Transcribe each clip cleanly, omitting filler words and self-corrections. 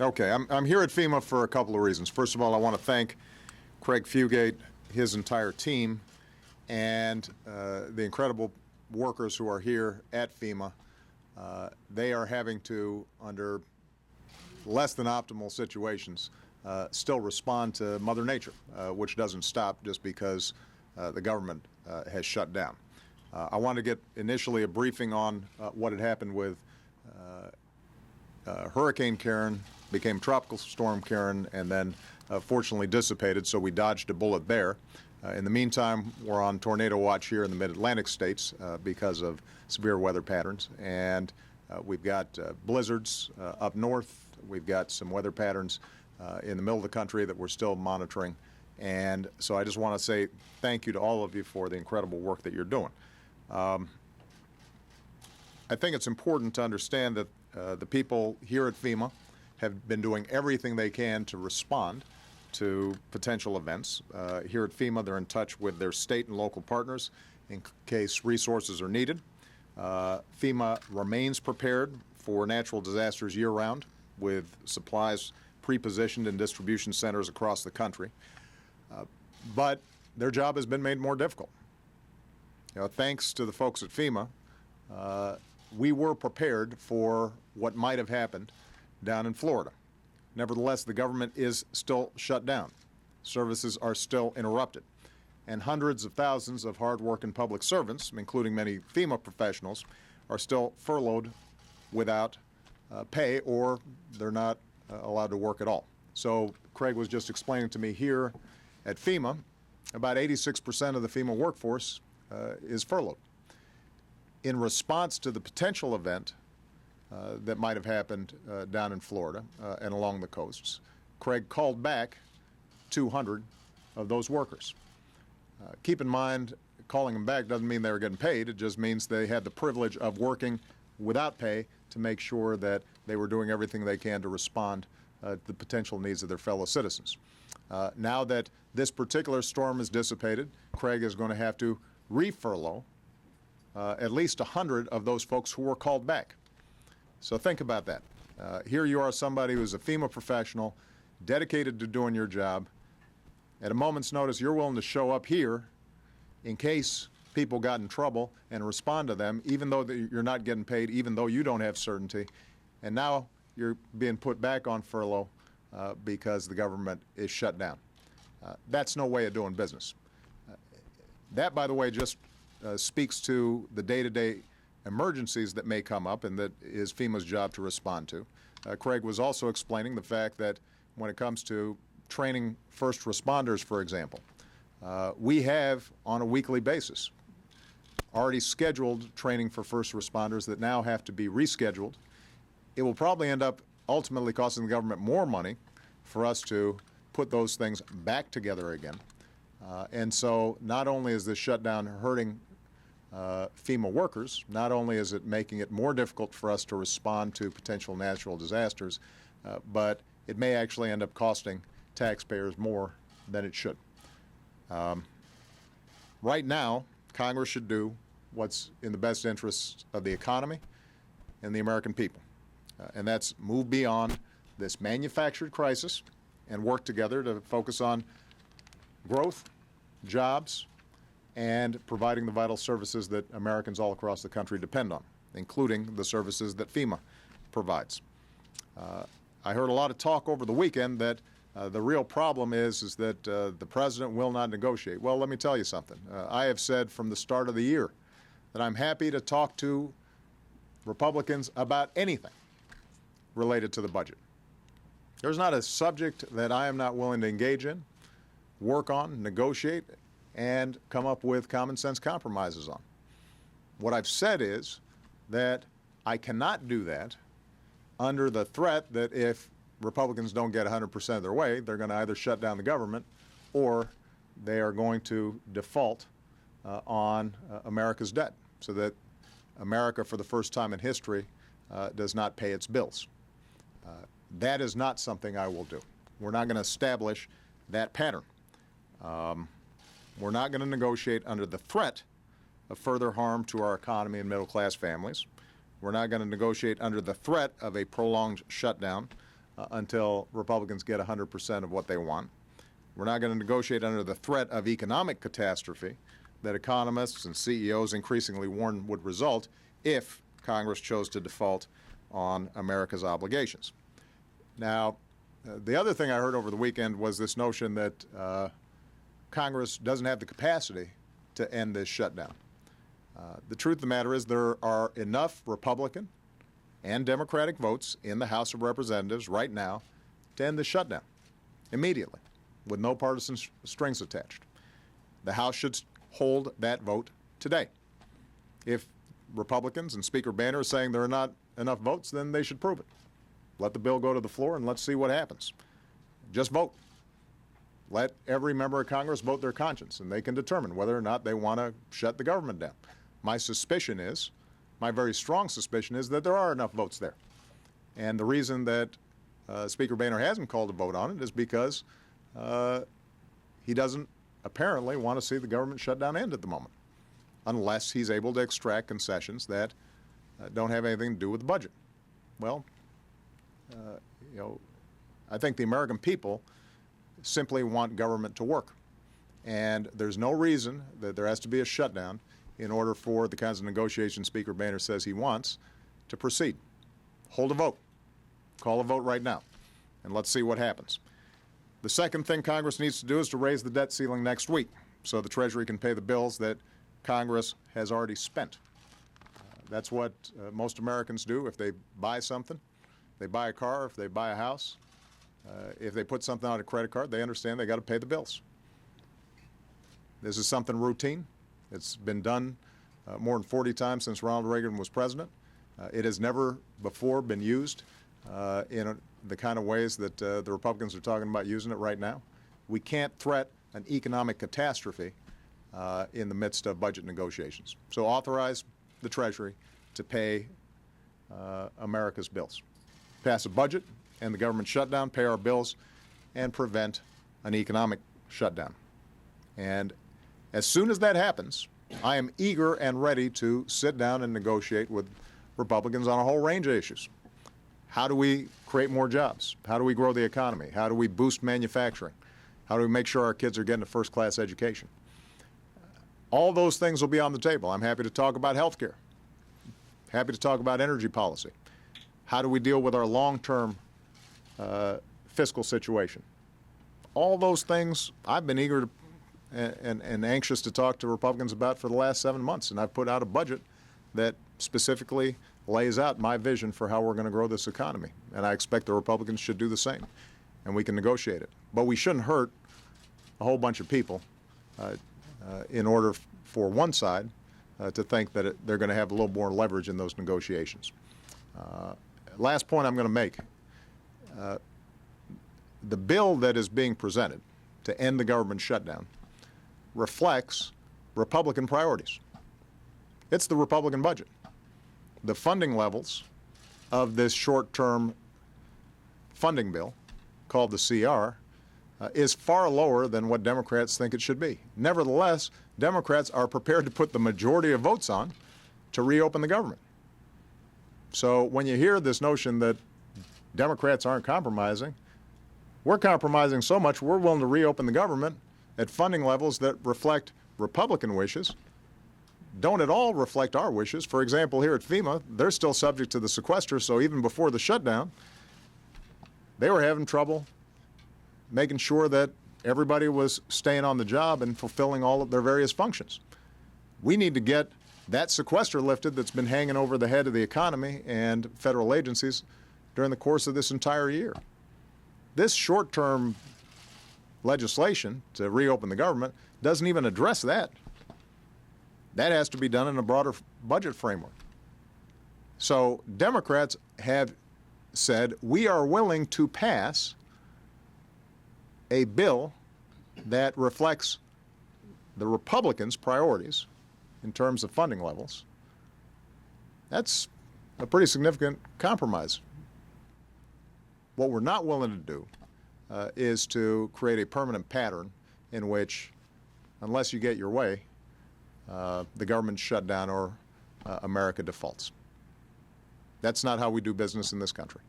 Okay, I'm here at FEMA for a couple of reasons. First of all, I want to thank Craig Fugate, his entire team, and the incredible workers who are here at FEMA. They are having to, under less than optimal situations, still respond to Mother Nature, which doesn't stop just because the government has shut down. I want to get initially a briefing on what had happened with Hurricane Karen, became Tropical Storm Karen, and then fortunately dissipated, so we dodged a bullet there. In the meantime, we're on tornado watch here in the mid-Atlantic states because of severe weather patterns, and we've got blizzards up north. We've got some weather patterns in the middle of the country that we're still monitoring, and so I just want to say thank you to all of you for the incredible work that you're doing. I think it's important to understand that the people here at FEMA have been doing everything they can to respond to potential events. Here at FEMA, they're in touch with their state and local partners in case resources are needed. FEMA remains prepared for natural disasters year-round with supplies pre-positioned in distribution centers across the country. But their job has been made more difficult. Thanks to the folks at FEMA, we were prepared for what might have happened down in Florida. Nevertheless, the government is still shut down. Services are still interrupted. And hundreds of thousands of hard-working public servants, including many FEMA professionals, are still furloughed without pay, or they're not allowed to work at all. So Craig was just explaining to me here at FEMA, about 86% of the FEMA workforce is furloughed. In response to the potential event that might have happened down in Florida and along the coasts, Craig called back 200 of those workers. Keep in mind, calling them back doesn't mean they were getting paid. It just means they had the privilege of working without pay to make sure that they were doing everything they can to respond to the potential needs of their fellow citizens. Now that this particular storm is dissipated, Craig is going to have to re-furlough at least 100 of those folks who were called back. So think about that. Here you are, somebody who's a FEMA professional, dedicated to doing your job. At a moment's notice, you're willing to show up here in case people got in trouble and respond to them, even though you're not getting paid, even though you don't have certainty. And now you're being put back on furlough because the government is shut down. That's no way of doing business. That, by the way, just speaks to the day-to-day emergencies that may come up, and that is FEMA's job to respond to. Craig was also explaining the fact that when it comes to training first responders, for example, we have, on a weekly basis, already scheduled training for first responders that now have to be rescheduled. It will probably end up ultimately costing the government more money for us to put those things back together again. And so not only is this shutdown hurting FEMA workers, not only is it making it more difficult for us to respond to potential natural disasters, but it may actually end up costing taxpayers more than it should. Right now, Congress should do what's in the best interests of the economy and the American people, and that's move beyond this manufactured crisis and work together to focus on growth, jobs, and providing the vital services that Americans all across the country depend on, including the services that FEMA provides. I heard a lot of talk over the weekend that the real problem is that the president will not negotiate. Well, let me tell you something. I have said from the start of the year that I'm happy to talk to Republicans about anything related to the budget. There's not a subject that I am not willing to engage in, work on, negotiate, and come up with common sense compromises on. What I've said is that I cannot do that under the threat that if Republicans don't get 100% of their way, they're going to either shut down the government or they are going to default on America's debt, so that America, for the first time in history, does not pay its bills. That is not something I will do. We're not going to establish that pattern. We're not going to negotiate under the threat of further harm to our economy and middle-class families. We're not going to negotiate under the threat of a prolonged shutdown until Republicans get 100% of what they want. We're not going to negotiate under the threat of economic catastrophe that economists and CEOs increasingly warn would result if Congress chose to default on America's obligations. Now, the other thing I heard over the weekend was this notion that Congress doesn't have the capacity to end this shutdown. The truth of the matter is there are enough Republican and Democratic votes in the House of Representatives right now to end the shutdown immediately with no partisan strings attached. The House should hold that vote today. If Republicans and Speaker Boehner are saying there are not enough votes, then they should prove it. Let the bill go to the floor and let's see what happens. Just vote. Let every member of Congress vote their conscience, and they can determine whether or not they want to shut the government down. My suspicion is, my very strong suspicion is that there are enough votes there. And the reason that Speaker Boehner hasn't called a vote on it is because he doesn't apparently want to see the government shutdown end at the moment, unless he's able to extract concessions that don't have anything to do with the budget. Well, I think the American people simply want government to work. And there's no reason that there has to be a shutdown in order for the kinds of negotiations Speaker Boehner says he wants to proceed. Hold a vote. Call a vote right now, and let's see what happens. The second thing Congress needs to do is to raise the debt ceiling next week so the Treasury can pay the bills that Congress has already spent. That's what most Americans do if they buy something. They buy a car, if they buy a house, if they put something on a credit card, they understand they got to pay the bills. This is something routine. It's been done more than 40 times since Ronald Reagan was president. It has never before been used in the kind of ways that the Republicans are talking about using it right now. We can't threat an economic catastrophe in the midst of budget negotiations. So authorize the Treasury to pay America's bills. Pass a budget, end the government shutdown, pay our bills, and prevent an economic shutdown. And as soon as that happens, I am eager and ready to sit down and negotiate with Republicans on a whole range of issues. How do we create more jobs? How do we grow the economy? How do we boost manufacturing? How do we make sure our kids are getting a first-class education? All those things will be on the table. I'm happy to talk about health care. Happy to talk about energy policy. How do we deal with our long-term fiscal situation? All those things I've been eager to and anxious to talk to Republicans about for the last 7 months, and I've put out a budget that specifically lays out my vision for how we're going to grow this economy, and I expect the Republicans should do the same, and we can negotiate it. But we shouldn't hurt a whole bunch of people in order for one side to think that they're going to have a little more leverage in those negotiations. Last point I'm going to make, the bill that is being presented to end the government shutdown reflects Republican priorities. It's the Republican budget. The funding levels of this short-term funding bill, called the CR, is far lower than what Democrats think it should be. Nevertheless, Democrats are prepared to put the majority of votes on to reopen the government. So when you hear this notion that Democrats aren't compromising, we're compromising so much we're willing to reopen the government at funding levels that reflect Republican wishes, don't at all reflect our wishes. For example, here at FEMA, they're still subject to the sequester, so even before the shutdown, they were having trouble making sure that everybody was staying on the job and fulfilling all of their various functions. We need to get that sequester lifted that's been hanging over the head of the economy and federal agencies during the course of this entire year. This short-term legislation to reopen the government doesn't even address that. That has to be done in a broader budget framework. So Democrats have said, we are willing to pass a bill that reflects the Republicans' priorities in terms of funding levels. That's a pretty significant compromise. What we're not willing to do is to create a permanent pattern in which, unless you get your way, the government shut down or America defaults. That's not how we do business in this country.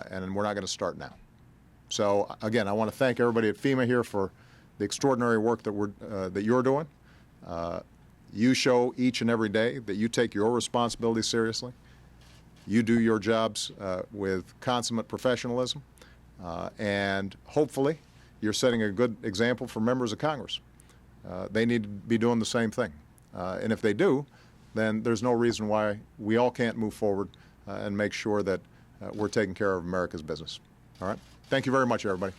and we're not going to start now. So again, I want to thank everybody at FEMA here for the extraordinary work that you're doing. You show each and every day that you take your responsibility seriously. You do your jobs with consummate professionalism, and hopefully you're setting a good example for members of Congress. They need to be doing the same thing. And if they do, then there's no reason why we all can't move forward and make sure that we're taking care of America's business. All right? Thank you very much, everybody.